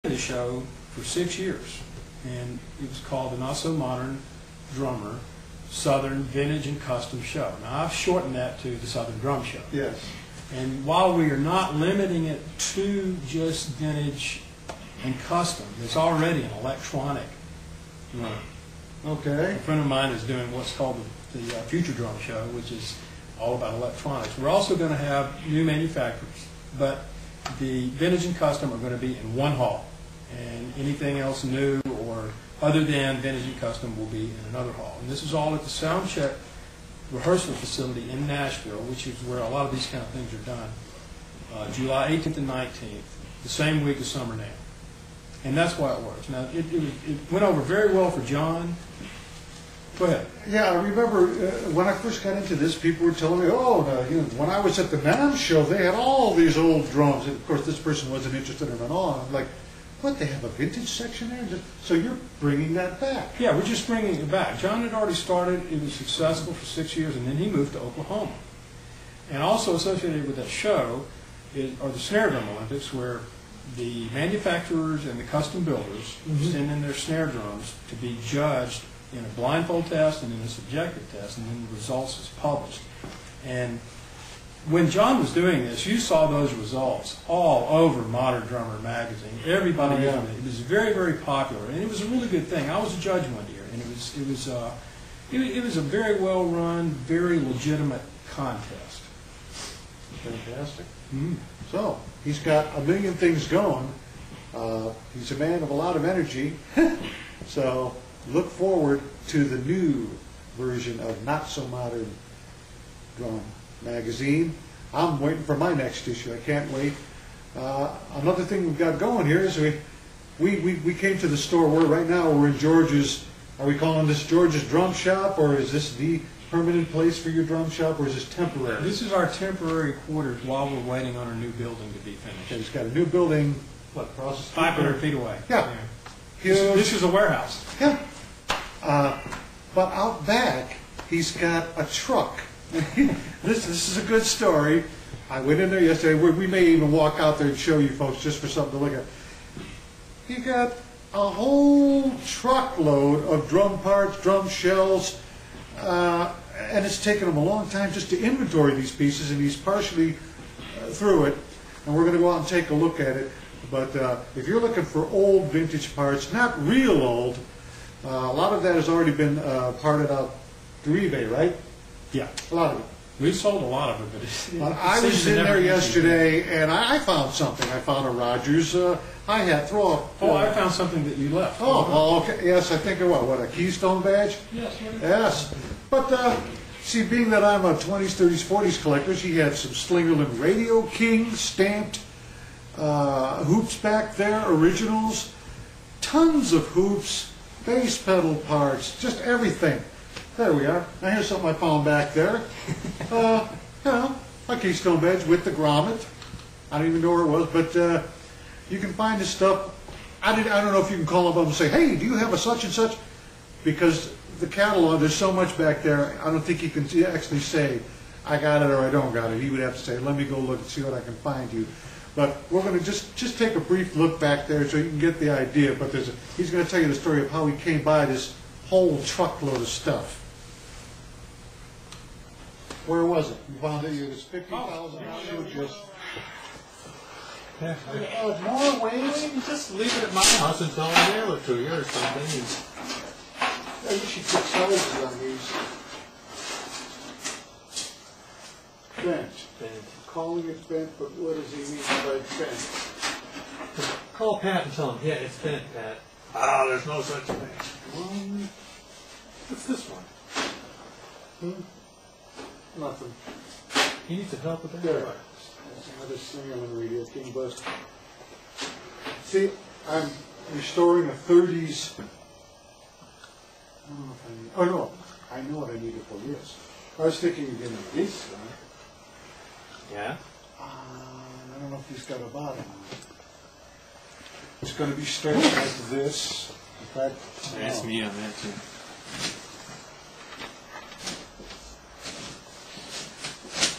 the show for 6 years, and it was called the Not So Modern Drummer Southern Vintage and Custom Show. Now I've shortened that to the Southern Drum Show. Yes. And while we are not limiting it to just vintage and custom, it's already an electronic run. Okay. A friend of mine is doing what's called the Future Drum Show, which is all about electronics. We're also going to have new manufacturers, but the vintage and custom are going to be in one hall, and anything else new or other than vintage and custom will be in another hall. And this is all at the Soundcheck rehearsal facility in Nashville, which is where a lot of these kind of things are done, July 18th and 19th, the same week as Summer Now. And that's why it works. Now, it went over very well for John. Go ahead. Yeah, I remember when I first got into this, people were telling me, oh, when I was at the NAMM show, they had all these old drums. And of course, this person wasn't interested in it at all. I'm like, what, they have a vintage section there? So you're bringing that back? Yeah, we're just bringing it back. John had already started. It was successful for 6 years, and then he moved to Oklahoma. And also associated with that show are the Snare Drum Olympics, where the manufacturers and the custom builders send in their snare drums to be judged in a blindfold test and in a subjective test, and then the results is published. And when John was doing this, you saw those results all over Modern Drummer magazine. Everybody used it. It was very, very popular, and it was a really good thing. I was a judge one year, and it was a very well run, very legitimate contest. Fantastic. So he's got a million things going. He's a man of a lot of energy. So look forward to the new version of Not So Modern Drum magazine. I'm waiting for my next issue. I can't wait. Another thing we've got going here is we came to the store. Right now we're in George's. Are we calling this George's Drum Shop, or is this the permanent place for your drum shop, or is this temporary? This is our temporary quarters while we're waiting on our new building to be finished. Okay, he's got a new building, what, across the street? 500 feet away. Yeah. This is a warehouse. Yeah. But out back, he's got a truck. This is a good story. I went in there yesterday. We may even walk out there and show you folks just for something to look at. He got a whole truckload of drum parts, drum shells, and it's taken him a long time just to inventory these pieces, and he's partially through it, and we're going to go out and take a look at it. But if you're looking for old vintage parts, not real old, a lot of that has already been parted out through eBay, right? Yeah. A lot of it. We've sold a lot of it, but I was in there yesterday, and I found something. I found a Rogers hi-hat throw-up. Oh, I found something that you left. Oh, okay. Yes, I think of what, a Keystone badge? Yes. Yes. But, see, being that I'm a 20s, 30s, 40s collector, he had some Slingerland Radio King stamped hoops back there, originals, tons of hoops, bass pedal parts, just everything. There we are. Now here's something I found back there. A Keystone badge with the grommet. I don't even know where it was, but you can find this stuff. I don't know if you can call them up and say, hey, do you have a such and such? Because the catalog, there's so much back there, I don't think he can actually say, I got it or I don't got it. He would have to say, let me go look and see what I can find you. But we're going to just take a brief look back there so you can get the idea. But he's going to tell you the story of how he came by this whole truckload of stuff. Where was it? You found it. It was $50,000. More ways? You just leave it at my house until I mail it to you or something. Yeah, you should put sizes on these. Bent. Calling it bent, but what does he mean by bent? Call Pat and tell him, yeah, it's bent, Pat. There's no such thing. What's this one? Nothing. He needs to help with that. There. That's another Slingerland Radio King, but see, I'm restoring a 30s. I don't know if I need. Oh no, I know what I needed for this. I was thinking of getting this guy. Yeah? I don't know if he's got a bottom on it. It's going to be straight like this. In fact, ask me on that too.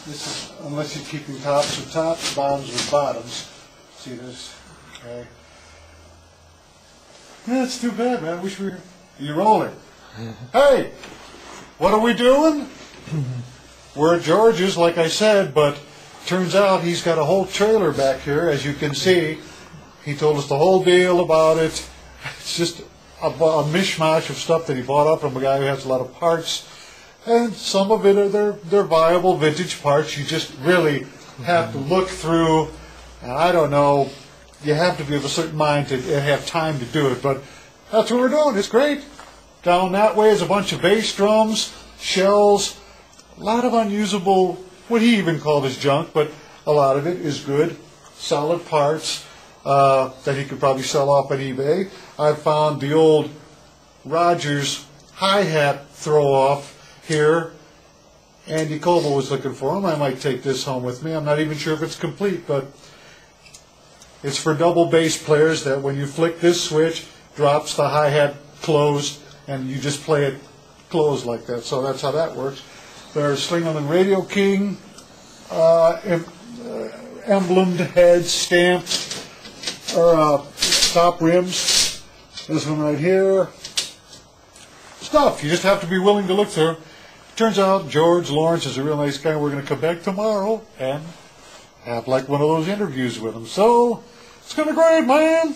This is, unless you're keeping tops with tops, bottoms with bottoms. See this? Okay. That's too bad, man. I wish we were... You rolling? Hey, what are we doing? We're at George's, like I said, but turns out he's got a whole trailer back here, as you can see. He told us the whole deal about it. It's just a mishmash of stuff that he bought up from a guy who has a lot of parts. And some of it are they're viable vintage parts. You just really have to look through. And I don't know, you have to be of a certain mind to have time to do it. But that's what we're doing. It's great. Down that way is a bunch of bass drums, shells, a lot of unusable, what he even called his junk, but a lot of it is good, solid parts that he could probably sell off on eBay. I found the old Rogers hi-hat throw-off here. Andy Coble was looking for them. I might take this home with me. I'm not even sure if it's complete, but it's for double bass players that when you flick this switch, drops the hi-hat closed, and you just play it closed like that. So that's how that works. There's Slingerland Radio King, emblemed heads, stamped, or top rims. This one right here. Stuff you just have to be willing to look through. Turns out George Lawrence is a real nice guy. We're going to come back tomorrow and have like one of those interviews with him. So it's going to be great, man.